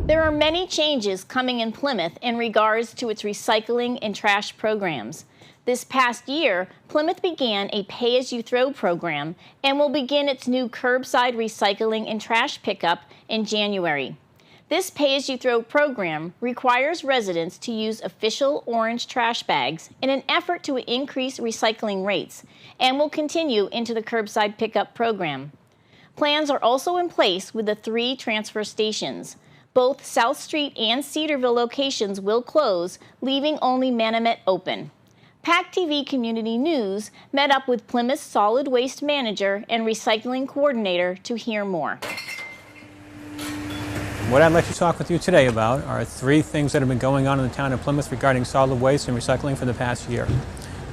There are many changes coming in Plymouth in regards to its recycling and trash programs. This past year, Plymouth began a pay-as-you-throw program and will begin its new curbside recycling and trash pickup in January. This pay-as-you-throw program requires residents to use official orange trash bags in an effort to increase recycling rates and will continue into the curbside pickup program. Plans are also in place with the 3 transfer stations. Both South Street and Cedarville locations will close, leaving only Manomet open. PACTV Community News met up with Plymouth's Solid Waste Manager and Recycling Coordinator to hear more. What I'd like to talk with you today about are 3 things that have been going on in the town of Plymouth regarding solid waste and recycling for the past year.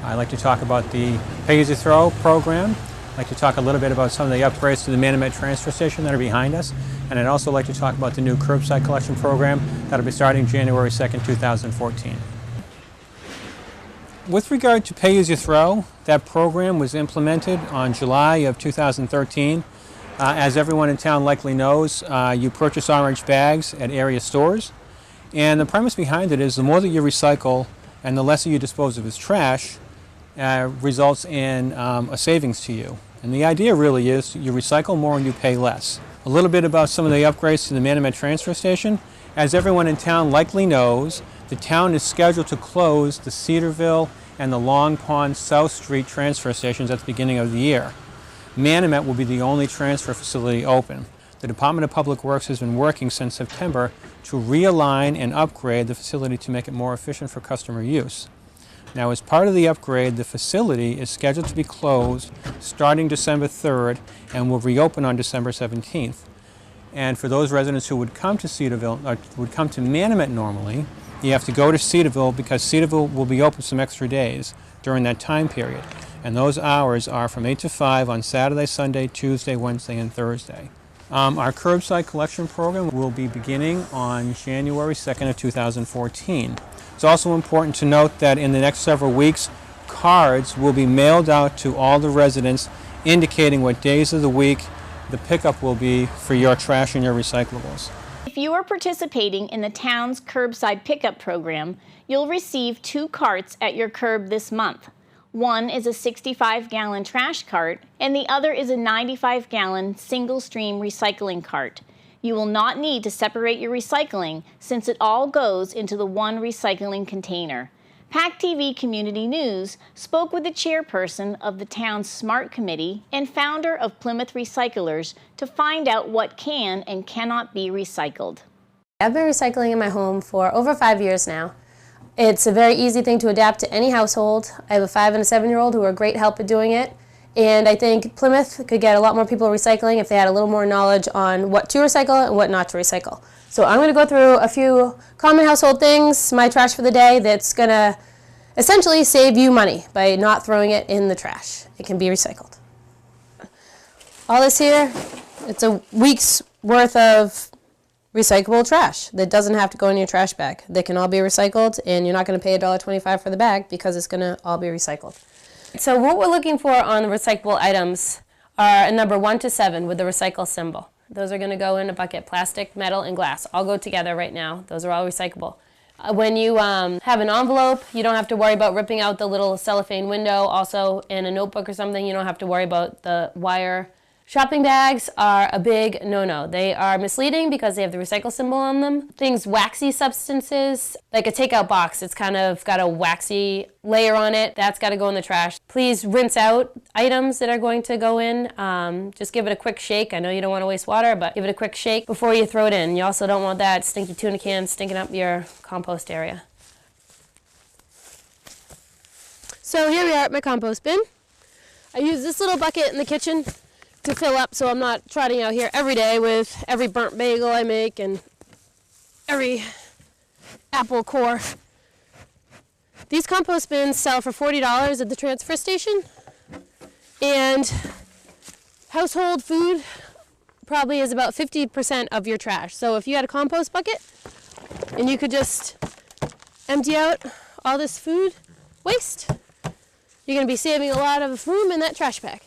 I'd like to talk about the pay-as-you-throw program. I'd like to talk a little bit about some of the upgrades to the Manomet transfer station that are behind us. And I'd also like to talk about the new curbside collection program that will be starting January 2nd, 2014. With regard to pay-as-you-throw, that program was implemented on July of 2013. As everyone in town likely knows, you purchase orange bags at area stores. And the premise behind it is the more that you recycle and the less you dispose of as trash, results in a savings to you. And the idea really is you recycle more and you pay less. A little bit about some of the upgrades to the Manomet transfer station. As everyone in town likely knows, the town is scheduled to close the Cedarville and the Long Pond South Street transfer stations at the beginning of the year. Manomet will be the only transfer facility open. The Department of Public Works has been working since September to realign and upgrade the facility to make it more efficient for customer use. Now, as part of the upgrade, the facility is scheduled to be closed starting December 3rd and will reopen on December 17th. And for those residents who would come to Cedarville, or would come to Manomet normally, you have to go to Cedarville because Cedarville will be open some extra days during that time period. And those hours are from 8 to 5 on Saturday, Sunday, Tuesday, Wednesday, and Thursday. Our curbside collection program will be beginning on January 2nd of 2014. It's also important to note that in the next several weeks, cards will be mailed out to all the residents indicating what days of the week the pickup will be for your trash and your recyclables. If you are participating in the town's curbside pickup program, you'll receive 2 carts at your curb this month. One is a 65-gallon trash cart, and the other is a 95-gallon single-stream recycling cart. You will not need to separate your recycling since it all goes into the one recycling container. PACTV Community News spoke with the chairperson of the town's SMART Committee and founder of Plymouth Recyclers to find out what can and cannot be recycled. I've been recycling in my home for over 5 years now. It's a very easy thing to adapt to any household. I have a 5- and a 7-year-old who are great help at doing it. And I think Plymouth could get a lot more people recycling if they had a little more knowledge on what to recycle and what not to recycle. So I'm going to go through a few common household things, my trash for the day, that's going to essentially save you money by not throwing it in the trash. It can be recycled. All this here, it's a week's worth of recyclable trash that doesn't have to go in your trash bag. They can all be recycled, and you're not going to pay $1.25 for the bag because it's going to all be recycled. So what we're looking for on the recyclable items are a number 1 to 7 with the recycle symbol. Those are going to go in a bucket. Plastic, metal, and glass all go together right now. Those are all recyclable. When you have an envelope, you don't have to worry about ripping out the little cellophane window. Also, in a notebook or something, you don't have to worry about the wire. Shopping bags are a big no-no. They are misleading because they have the recycle symbol on them. Things, waxy substances, like a takeout box, it's kind of got a waxy layer on it. That's got to go in the trash. Please rinse out items that are going to go in. Just give it a quick shake. I know you don't want to waste water, but give it a quick shake before you throw it in. You also don't want that stinky tuna can stinking up your compost area. So here we are at my compost bin. I use this little bucket in the kitchen to fill up so I'm not trotting out here every day with every burnt bagel I make and every apple core. These compost bins sell for $40 at the transfer station, and household food probably is about 50% of your trash. So if you had a compost bucket and you could just empty out all this food waste, you're going to be saving a lot of room in that trash bag.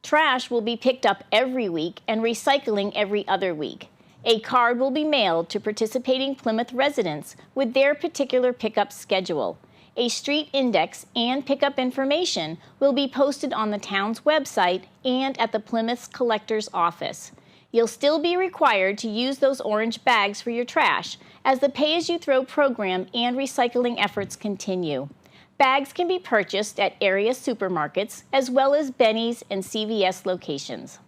Trash will be picked up every week and recycling every other week. A card will be mailed to participating Plymouth residents with their particular pickup schedule. A street index and pickup information will be posted on the town's website and at the Plymouth Collector's Office. You'll still be required to use those orange bags for your trash as the pay-as-you-throw program and recycling efforts continue. Bags can be purchased at area supermarkets as well as Benny's and CVS locations.